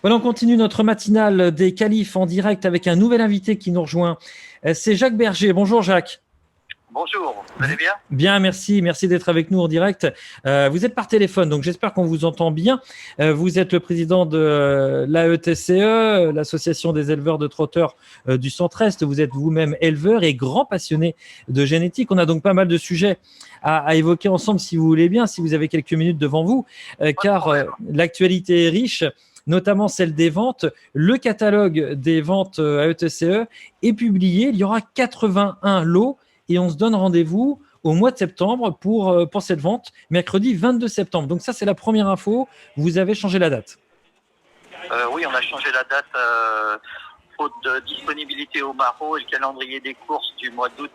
Voilà, on continue notre matinale des qualifs en direct avec un nouvel invité qui nous rejoint. C'est Jacques Berger. Bonjour Jacques. Bonjour, vous allez bien? Bien, merci. Merci d'être avec nous en direct. Vous êtes par téléphone, donc j'espère qu'on vous entend bien. Vous êtes le président de l'AETCE, l'Association des éleveurs de trotteurs du Centre-Est. Vous êtes vous-même éleveur et grand passionné de génétique. On a donc pas mal de sujets à évoquer ensemble, si vous voulez bien, si vous avez quelques minutes devant vous, car l'actualité est riche, notamment celle des ventes. Le catalogue des ventes AETCE est publié. Il y aura 81 lots et on se donne rendez-vous au mois de septembre pour cette vente, mercredi 22 septembre. Donc ça, c'est la première info. Vous avez changé la date. Oui, on a changé la date faute de disponibilité au Maroc et le calendrier des courses du mois d'août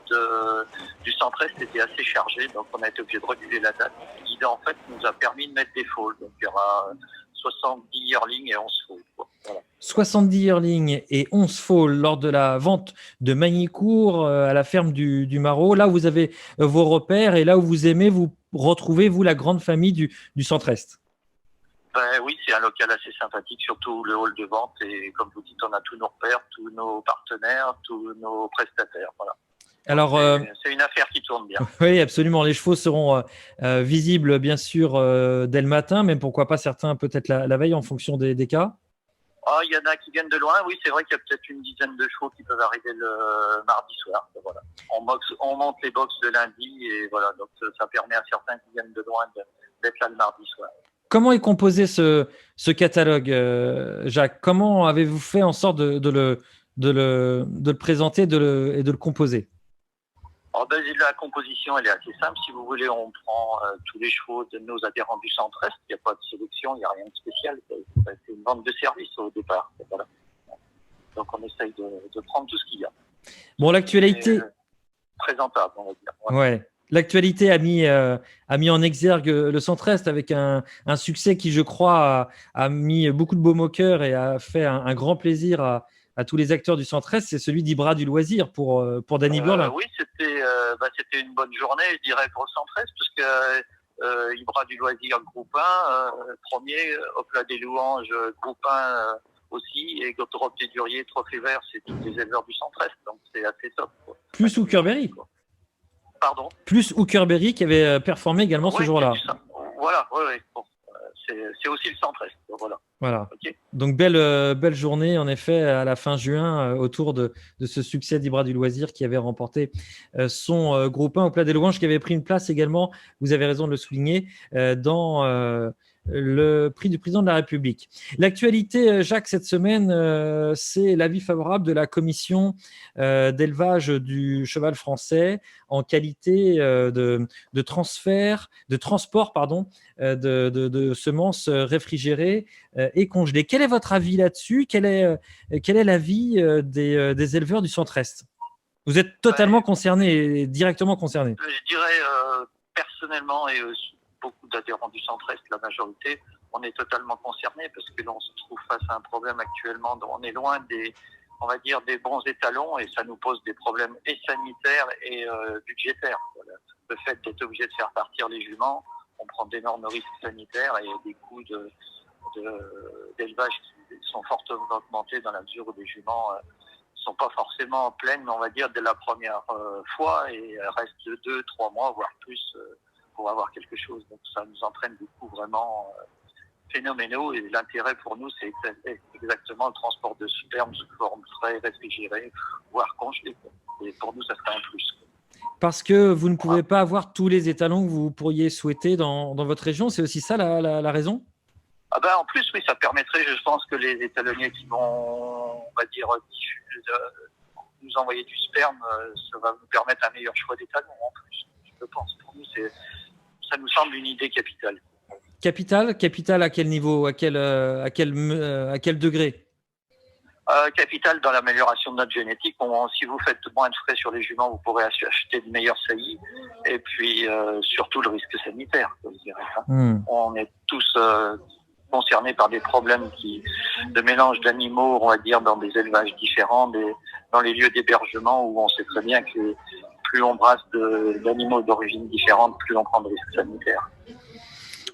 du Centre-Est était assez chargé, donc on a été obligé de reculer la date. L'idée, en fait, nous a permis de mettre des foals. Donc il y aura 70 yearlings et 11 foals. Voilà. 70 yearlings et 11 foals lors de la vente de Magnicourt à la ferme du Maroc. Là où vous avez vos repères et là où vous aimez vous retrouver, vous, la grande famille du Centre-Est. Oui, c'est un local assez sympathique, surtout le hall de vente. Et comme vous dites, on a tous nos repères, tous nos partenaires, tous nos prestataires. Voilà. Alors, c'est une affaire qui tourne bien. Oui, absolument. Les chevaux seront visibles, bien sûr, dès le matin, mais pourquoi pas certains peut-être la veille en fonction des cas. Il y en a qui viennent de loin. Oui, c'est vrai qu'il y a peut-être une dizaine de chevaux qui peuvent arriver le mardi soir. Voilà. On monte les box le lundi et voilà. Donc ça permet à certains qui viennent de loin d'être là le mardi soir. Comment est composé ce catalogue, Jacques? Comment avez-vous fait en sorte de le présenter et de le composer? La composition, elle est assez simple. Si vous voulez, on prend tous les chevaux de nos adhérents du Centre-Est. Il n'y a pas de sélection, il n'y a rien de spécial. C'est une vente de service au départ. Voilà. Donc on essaye de prendre tout ce qu'il y a. Bon, l'actualité... présentable, on va dire. Voilà. Ouais. L'actualité a mis en exergue le Centre-Est avec un succès qui, je crois, a mis beaucoup de baume au cœur et a fait un grand plaisir à tous les acteurs du Centre-Est. C'est celui d'Ibra du Loisir pour Danny Burlin. Oui, c'était une bonne journée, je dirais, pour le Centre-Est, puisque Ibra du Loisir, groupe 1, premier, Hopla des Louanges, groupe 1 aussi, et Gottorop des Duriers, Trophée Vert, c'est tous les éleveurs du Centre-Est, donc c'est assez top. Quoi. Plus Hookerberry. Pardon? Plus Hookerberry qui avait performé également ce jour-là. Voilà, oui. Bon, c'est aussi le Centre-Est. Voilà. Okay. Donc belle journée en effet à la fin juin autour de ce succès d'Ibra du Loisir qui avait remporté son groupe 1 au Plat des Louanges, qui avait pris une place également, vous avez raison de le souligner, dans le prix du président de la République. L'actualité, Jacques, cette semaine, c'est l'avis favorable de la commission d'élevage du cheval français en qualité de transport de semences réfrigérées et congelées. Quel est votre avis là-dessus? Quel est l'avis des éleveurs du Centre-Est? Vous êtes totalement concerné, directement concerné. Je dirais personnellement et beaucoup d'adhérents du Centre-Est, la majorité, on est totalement concernés parce que l'on se trouve face à un problème actuellement dont on est loin des bons étalons et ça nous pose des problèmes et sanitaires et budgétaires. Voilà. Le fait d'être obligé de faire partir les juments, on prend d'énormes risques sanitaires et des coûts d'élevage qui sont fortement augmentés dans la mesure où les juments sont pas forcément pleines, on va dire, dès la première fois et restent 2-3 mois, voire plus, pour avoir quelque chose. Donc ça nous entraîne des coûts vraiment phénoménaux et l'intérêt pour nous, c'est exactement le transport de sperme sous forme frais, réfrigérée, voire congelée. Et pour nous, ça serait un plus. Parce que vous ne pouvez pas avoir tous les étalons que vous pourriez souhaiter dans votre région, c'est aussi ça la raison? En plus, oui, ça permettrait, je pense, que les étalonniers qui vont, on va dire, nous envoyer du sperme, ça va nous permettre un meilleur choix d'étalons en plus. Je pense. Pour nous, ça nous semble une idée capitale. Capitale à quel niveau? À quel degré? Capital dans l'amélioration de notre génétique. Si vous faites moins de frais sur les juments, vous pourrez acheter de meilleurs saillies. Et puis, surtout le risque sanitaire, je dirais. On est tous concernés par des problèmes de mélange d'animaux, on va dire, dans des élevages différents, dans les lieux d'hébergement où on sait très bien que plus on brasse d'animaux d'origine différente, plus on prend de risques sanitaires.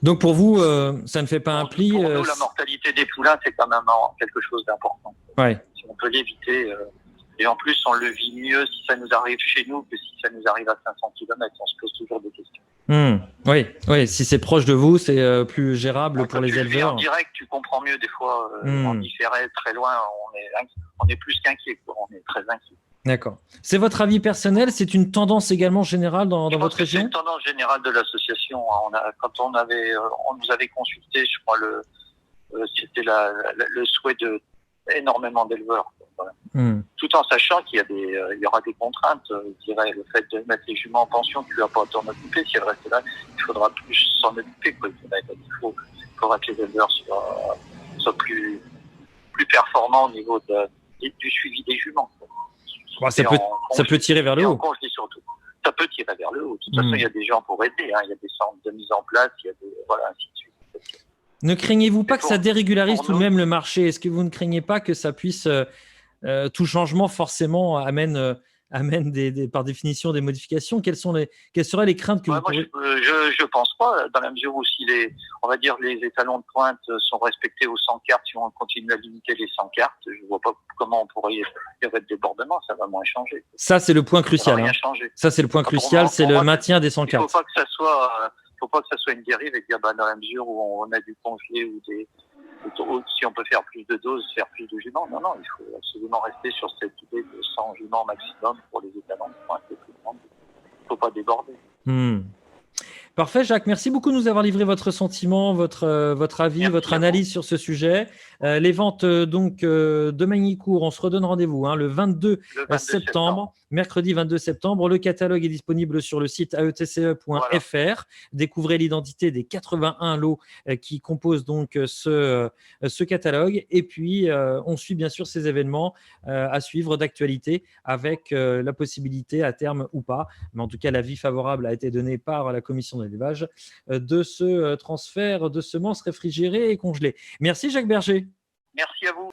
Donc pour vous, ça ne fait pas un pli. Pour nous, la mortalité des poulains, c'est quand même quelque chose d'important. Ouais. Si on peut l'éviter, et en plus, on le vit mieux si ça nous arrive chez nous que si ça nous arrive à 500 km. On se pose toujours des questions. Oui, si c'est proche de vous, c'est plus gérable pour les éleveurs. En direct, tu comprends mieux des fois. En différé, très loin, on est plus qu'inquiet. On est très inquiet. D'accord. C'est votre avis personnel? C'est une tendance également générale dans votre région? C'est une tendance générale de l'association. Quand on nous avait consulté, je crois, c'était le souhait de énormément d'éleveurs. Voilà. Tout en sachant qu'il y aura des contraintes. Je dirais le fait de mettre les juments en pension, tu ne vas pas t'en occuper. Si elles restent là, il faudra plus s'en occuper. Il faudra que les éleveurs soient plus performants au niveau du suivi des juments. Bon, ça peut tirer vers le haut. Je dis surtout, ça peut tirer vers le haut. De toute façon, il y a des gens pour aider. Il y a des centres de mise en place. Il y a ainsi de suite. Ne craignez-vous pas que ça dérégularise tout de même le marché? Est-ce que vous ne craignez pas que ça puisse, tout changement forcément amène par définition des modifications? Quelles seraient les craintes que vous pourriez... Je pense pas, dans la mesure où on va dire, les étalons de pointe sont respectés aux 100 cartes, si on continue à limiter les 100 cartes, je vois pas comment on pourrait y avoir de débordement, ça va moins changer. Ça, c'est le point crucial. Ça va rien changer. Ça, c'est le point crucial, c'est le maintien des 100 cartes. Il faut pas que ça soit une dérive et dire, dans la mesure où on a du congelé ou si on peut faire plus de doses, faire plus de juments. Non, il faut absolument rester sur cette idée de 100 juments maximum pour les étalons. Il ne faut pas déborder. Parfait, Jacques. Merci beaucoup de nous avoir livré votre sentiment, votre avis, votre analyse sur ce sujet. Les ventes de Magny-Cours, on se redonne rendez-vous le 22 septembre, mercredi 22 septembre. Le catalogue est disponible sur le site aetce.fr. Voilà. Découvrez l'identité des 81 lots qui composent donc ce catalogue. Et puis, on suit bien sûr ces événements à suivre d'actualité avec la possibilité à terme ou pas, mais en tout cas, l'avis favorable a été donné par la commission d'élevage de ce transfert de semences réfrigérées et congelées. Merci Jacques Berger. Merci à vous.